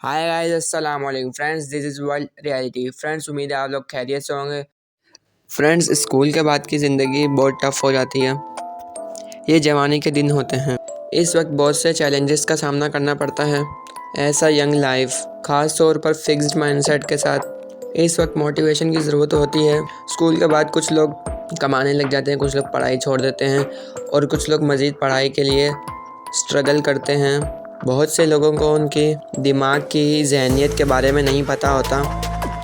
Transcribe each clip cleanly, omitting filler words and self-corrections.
Hi guys, अस्सलाम वालेकुम friends. This is world reality. Friends, उम्मीद है आप लोग खैरियत से होंगे। फ्रेंड्स, स्कूल के बाद की ज़िंदगी बहुत टफ हो जाती है। ये जवानी के दिन होते हैं। इस वक्त बहुत से चैलेंजेस का सामना करना पड़ता है। ऐसा यंग लाइफ, ख़ास तौर पर फिक्स्ड माइंडसेट के साथ, इस वक्त मोटिवेशन की ज़रूरत होती है। स्कूल के बाद कुछ लोग कमाने लग जाते हैं, कुछ लोग पढ़ाई छोड़ देते हैं और कुछ लोग मज़ीद पढ़ाई के लिए स्ट्रगल करते हैं। बहुत से लोगों को उनके दिमाग की ज़हनियत के बारे में नहीं पता होता,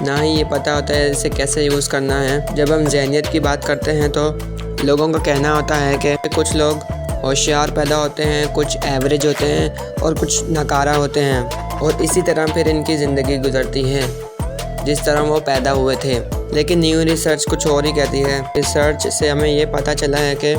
ना ही ये पता होता है इसे कैसे यूज़ करना है। जब हम ज़हनियत की बात करते हैं तो लोगों का कहना होता है कि कुछ लोग होशियार पैदा होते हैं, कुछ एवरेज होते हैं और कुछ नकारा होते हैं, और इसी तरह फिर इनकी ज़िंदगी गुजरती है जिस तरह वो पैदा हुए थे। लेकिन न्यू रिसर्च कुछ और ही कहती है। रिसर्च से हमें ये पता चला है कि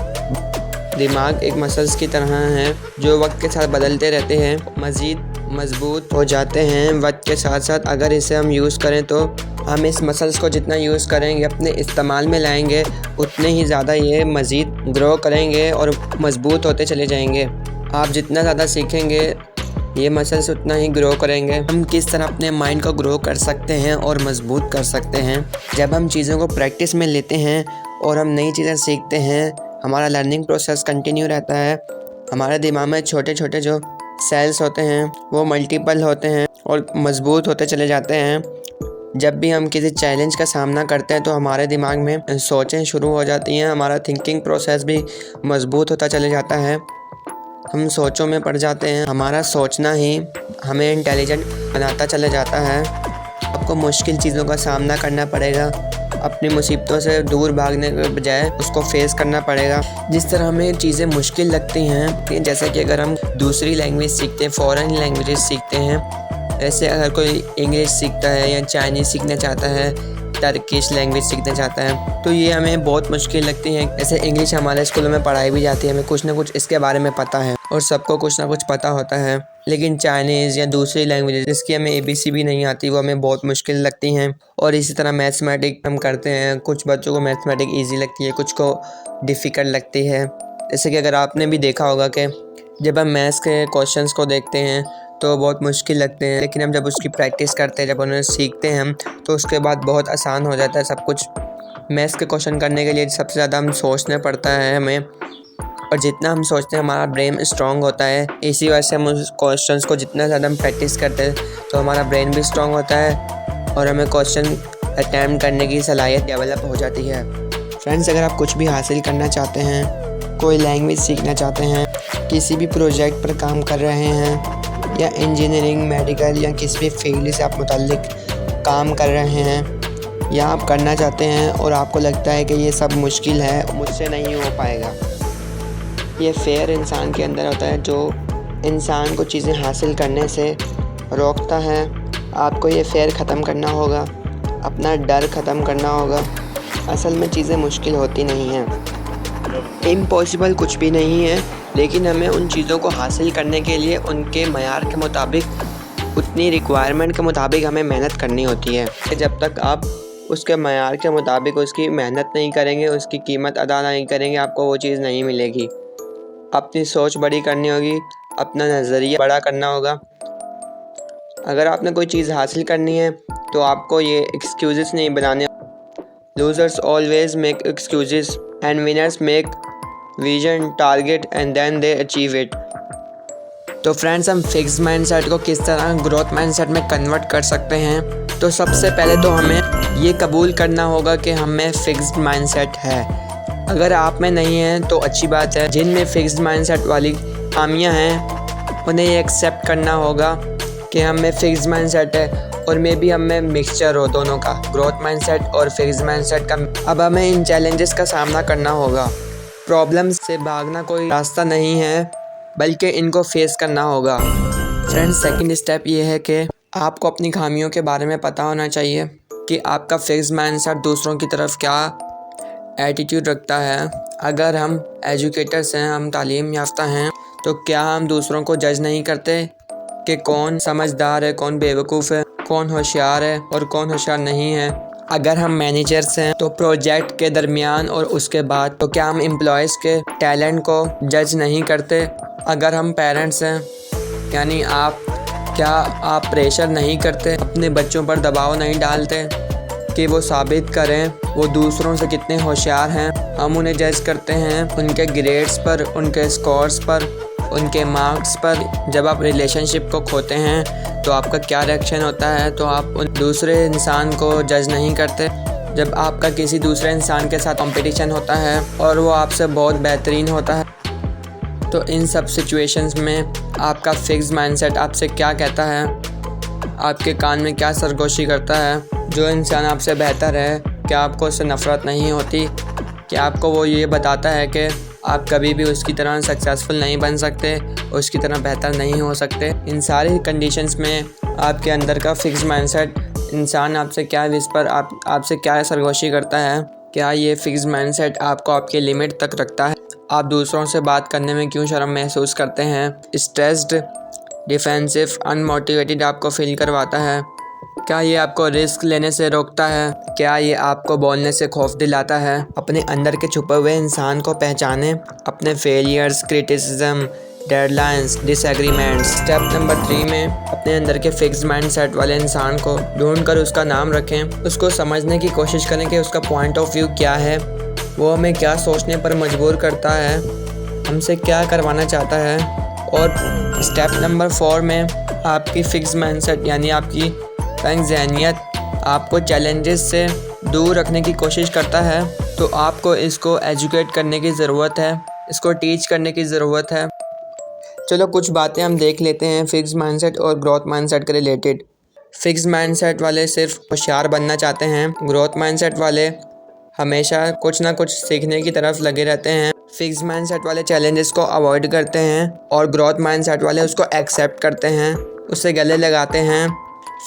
दिमाग एक मसल्स की तरह है जो वक्त के साथ बदलते रहते हैं, मज़ीद मजबूत हो जाते हैं वक्त के साथ साथ। अगर इसे हम यूज़ करें तो हम इस मसल्स को जितना यूज़ करेंगे, अपने इस्तेमाल में लाएंगे, उतने ही ज़्यादा ये मज़ीद ग्रो करेंगे और मजबूत होते चले जाएंगे। आप जितना ज़्यादा सीखेंगे, ये मसल्स उतना ही ग्रो करेंगे। हम किस तरह अपने माइंड को ग्रो कर सकते हैं और मजबूत कर सकते हैं? जब हम चीज़ों को प्रैक्टिस में लेते हैं और हम नई चीज़ें सीखते हैं, हमारा लर्निंग प्रोसेस कंटिन्यू रहता है। हमारे दिमाग में छोटे छोटे जो सेल्स होते हैं वो मल्टीपल होते हैं और मजबूत होते चले जाते हैं। जब भी हम किसी चैलेंज का सामना करते हैं तो हमारे दिमाग में सोचें शुरू हो जाती हैं, हमारा थिंकिंग प्रोसेस भी मजबूत होता चले जाता है। हम सोचों में पड़ जाते हैं, हमारा सोचना ही हमें इंटेलिजेंट बनाता चला जाता है। आपको मुश्किल चीज़ों का सामना करना पड़ेगा, अपनी मुसीबतों से दूर भागने के बजाय उसको फेस करना पड़ेगा। जिस तरह हमें चीज़ें मुश्किल लगती हैं, जैसे कि अगर हम दूसरी लैंग्वेज सीखते हैं, फॉरेन लैंग्वेजेस सीखते हैं, जैसे अगर कोई इंग्लिश सीखता है या चाइनीज़ सीखना चाहता है, टर्किश लैंग्वेज सीखना चाहता है, तो ये हमें बहुत मुश्किल लगती है। जैसे इंग्लिश हमारे स्कूलों में पढ़ाई भी जाती है, हमें कुछ ना कुछ इसके बारे में पता है और सबको कुछ ना कुछ पता होता है। लेकिन चाइनीज़ या दूसरी लैंग्वेज जिसकी हमें ABC भी नहीं आती, वो हमें बहुत मुश्किल लगती हैं। और इसी तरह मैथमेटिक हम करते हैं, कुछ बच्चों को मैथमेटिक ईजी लगती है, कुछ को डिफ़िकल्ट लगती है। जैसे कि अगर आपने भी देखा होगा कि जब हम मैथ्स के क्वेश्चंस को देखते हैं तो बहुत मुश्किल लगते हैं, लेकिन हम जब उसकी प्रैक्टिस करते हैं, जब उन्हें सीखते हैं हम, तो उसके बाद बहुत आसान हो जाता है सब कुछ। मैथ्स के क्वेश्चन करने के लिए सबसे ज़्यादा हम सोचना पड़ता है हमें, और जितना हम सोचते हैं हमारा ब्रेन स्ट्रॉन्ग होता है। इसी वजह से हम उस क्वेश्चंस को जितना ज़्यादा हम प्रैक्टिस करते हैं तो हमारा ब्रेन भी स्ट्रॉन्ग होता है और हमें क्वेश्चन अटैम्प्ट करने की सलाहियत डेवलप हो जाती है। फ्रेंड्स, अगर आप कुछ भी हासिल करना चाहते हैं, कोई लैंग्वेज सीखना चाहते हैं, किसी भी प्रोजेक्ट पर काम कर रहे हैं, या इंजीनियरिंग, मेडिकल या किसी भी फील्ड से आप मुतल्लिक काम कर रहे हैं, या आप करना चाहते हैं और आपको लगता है कि ये सब मुश्किल है, मुझसे नहीं हो पाएगा, ये फेयर इंसान के अंदर होता है जो इंसान को चीज़ें हासिल करने से रोकता है। आपको ये फेयर ख़त्म करना होगा, अपना डर ख़त्म करना होगा। असल में चीज़ें मुश्किल होती नहीं हैं, इम्पॉसिबल कुछ भी नहीं है, लेकिन हमें उन चीज़ों को हासिल करने के लिए उनके मयार के मुताबिक, उतनी रिक्वायरमेंट के मुताबिक हमें मेहनत करनी होती है। जब तक आप उसके मयार के मुताबिक उसकी मेहनत नहीं करेंगे, उसकी कीमत अदा नहीं करेंगे, आपको वो चीज़ नहीं मिलेगी। अपनी सोच बड़ी करनी होगी, अपना नज़रिया बड़ा करना होगा। अगर आपने कोई चीज़ हासिल करनी है तो आपको ये एक्सक्यूज़ेस नहीं बनाने। Losers always make excuses and winners make vision, target and then they achieve it. तो फ्रेंड्स, हम फिक्स्ड माइंडसेट को किस तरह ग्रोथ माइंडसेट में कन्वर्ट कर सकते हैं? तो सबसे पहले तो हमें ये कबूल करना होगा कि हम में फिक्स्ड माइंडसेट है। अगर आप में नहीं है तो अच्छी बात है। जिनमें फिक्स्ड माइंडसेट वाली खामियां हैं उन्हें ये एक्सेप्ट करना होगा कि हम में फिक्स्ड माइंडसेट है, और मे भी हम में मिक्सचर हो दोनों का, ग्रोथ माइंडसेट और फिक्स्ड माइंडसेट का। अब हमें इन चैलेंजेस का सामना करना होगा। प्रॉब्लम्स से भागना कोई रास्ता नहीं है, बल्कि इनको फेस करना होगा। फ्रेंड्स, सेकंड स्टेप ये है कि आपको अपनी खामियों के बारे में पता होना चाहिए कि आपका फिक्स्ड माइंडसेट दूसरों की तरफ क्या एटीट्यूड रखता है। अगर हम एजुकेटर्स हैं, हम तालीम याफ्ता हैं, तो क्या हम दूसरों को जज नहीं करते कि कौन समझदार है, कौन बेवकूफ़ है, कौन होशियार है और कौन होशियार नहीं है? अगर हम मैनेजर्स हैं तो प्रोजेक्ट के दरमियान और उसके बाद, तो क्या हम एम्प्लॉयज़ के टैलेंट को जज नहीं करते? अगर हम पेरेंट्स हैं, यानी आप क्या आप प्रेशर नहीं करते, अपने बच्चों पर दबाव नहीं डालते कि वो साबित करें वो दूसरों से कितने होशियार हैं? हम उन्हें जज करते हैं उनके ग्रेड्स पर, उनके स्कोर्स पर, उनके मार्क्स पर। जब आप रिलेशनशिप को खोते हैं तो आपका क्या रिएक्शन होता है? तो आप उन दूसरे इंसान को जज नहीं करते। जब आपका किसी दूसरे इंसान के साथ कंपटीशन होता है और वो आपसे बहुत बेहतरीन होता है, तो इन सब सिचुएशंस में आपका फिक्स माइंडसेट आपसे क्या कहता है? आपके कान में क्या सरगोशी करता है? जो इंसान आपसे बेहतर है, क्या आपको उससे नफ़रत नहीं होती? क्या आपको वो ये बताता है कि आप कभी भी उसकी तरह सक्सेसफुल नहीं बन सकते, उसकी तरह बेहतर नहीं हो सकते? इन सारी कंडीशंस में आपके अंदर का फिक्स माइंडसेट इंसान आपसे क्या विस्पर आपसे क्या सरगोशी करता है? क्या ये फिक्स माइंडसेट आपको आपके लिमिट तक रखता है? आप दूसरों से बात करने में क्यों शर्म महसूस करते हैं? स्ट्रेस्ड, डिफेंसिव, अनमोटिवेटेड आपको फील करवाता है? क्या ये आपको रिस्क लेने से रोकता है? क्या ये आपको बोलने से खौफ दिलाता है? अपने अंदर के छुपे हुए इंसान को पहचानें, अपने failures, criticism, deadlines, disagreements. Step number 3 में अपने अंदर के फिक्स्ड माइंडसेट वाले इंसान को ढूंढकर उसका नाम रखें। उसको समझने की कोशिश करें कि उसका पॉइंट ऑफ व्यू क्या है, वो हमें क्या सोचने पर मजबूर करता है, हमसे क्या करवाना चाहता है। और स्टेप नंबर 4 में आपकी फिक्स्ड माइंडसेट यानी आपकी तंग ज़हनियत आपको चैलेंजेस से दूर रखने की कोशिश करता है, तो आपको इसको एजुकेट करने की ज़रूरत है, इसको टीच करने की ज़रूरत है। चलो कुछ बातें हम देख लेते हैं फिक्स्ड माइंडसेट और ग्रोथ माइंडसेट के रिलेटेड। फिक्स्ड माइंडसेट वाले सिर्फ होशियार बनना चाहते हैं। ग्रोथ माइंडसेट वाले हमेशा कुछ ना कुछ सीखने की तरफ लगे रहते हैं। फिक्स्ड माइंडसेट वाले चैलेंजेस को अवॉइड करते हैं और ग्रोथ माइंडसेट वाले उसको एक्सेप्ट करते हैं, उससे गले लगाते हैं।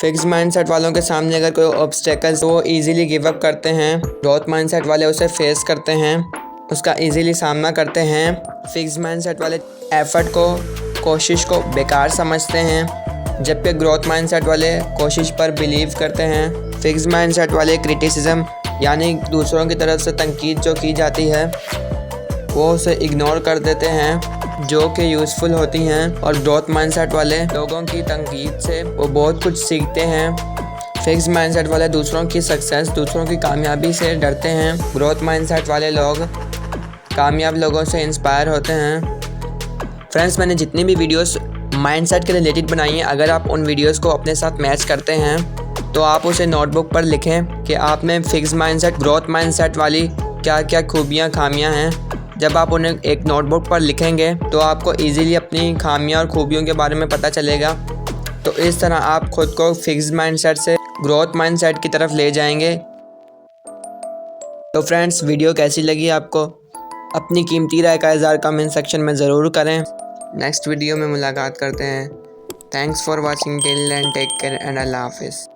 फिक्स्ड माइंडसेट वालों के सामने अगर कोई ऑब्स्टेकल्स तो वो इजीली गिव अप करते हैं। ग्रोथ माइंडसेट वाले उसे फेस करते हैं, उसका इजीली सामना करते हैं। फिक्स्ड माइंडसेट वाले एफर्ट को, कोशिश को बेकार समझते हैं, जबकि ग्रोथ माइंडसेट वाले कोशिश पर बिलीव करते हैं। फिक्स्ड माइंडसेट वाले क्रिटिसिज्म यानी दूसरों की तरफ से तनकीद जो की जाती है वो उसे इग्नोर कर देते हैं, जो कि यूज़फुल होती हैं। और ग्रोथ माइंडसेट वाले लोगों की तनकीद से वो बहुत कुछ सीखते हैं। फिक्स्ड माइंडसेट वाले दूसरों की सक्सेस, दूसरों की कामयाबी से डरते हैं। ग्रोथ माइंडसेट वाले लोग कामयाब लोगों से इंस्पायर होते हैं। फ्रेंड्स, मैंने जितनी भी वीडियोस माइंडसेट के रिलेटेड बनाई हैं, अगर आप उन वीडियोस को अपने साथ मैच करते हैं तो आप उसे नोटबुक पर लिखें कि आप में फिक्स्ड माइंडसेट, ग्रोथ माइंडसेट वाली क्या क्या खूबियाँ, खामियाँ हैं। जब आप उन्हें एक नोटबुक पर लिखेंगे तो आपको इजीली अपनी खामियाँ और खूबियों के बारे में पता चलेगा। तो इस तरह आप खुद को फिक्स्ड माइंडसेट से ग्रोथ माइंडसेट की तरफ ले जाएंगे। तो फ्रेंड्स, वीडियो कैसी लगी आपको? अपनी कीमती राय का इज़हार कमेंट सेक्शन में ज़रूर करें। नेक्स्ट वीडियो में मुलाकात करते हैं। Thanks for watching till and take care and अल्लाह हाफिज़।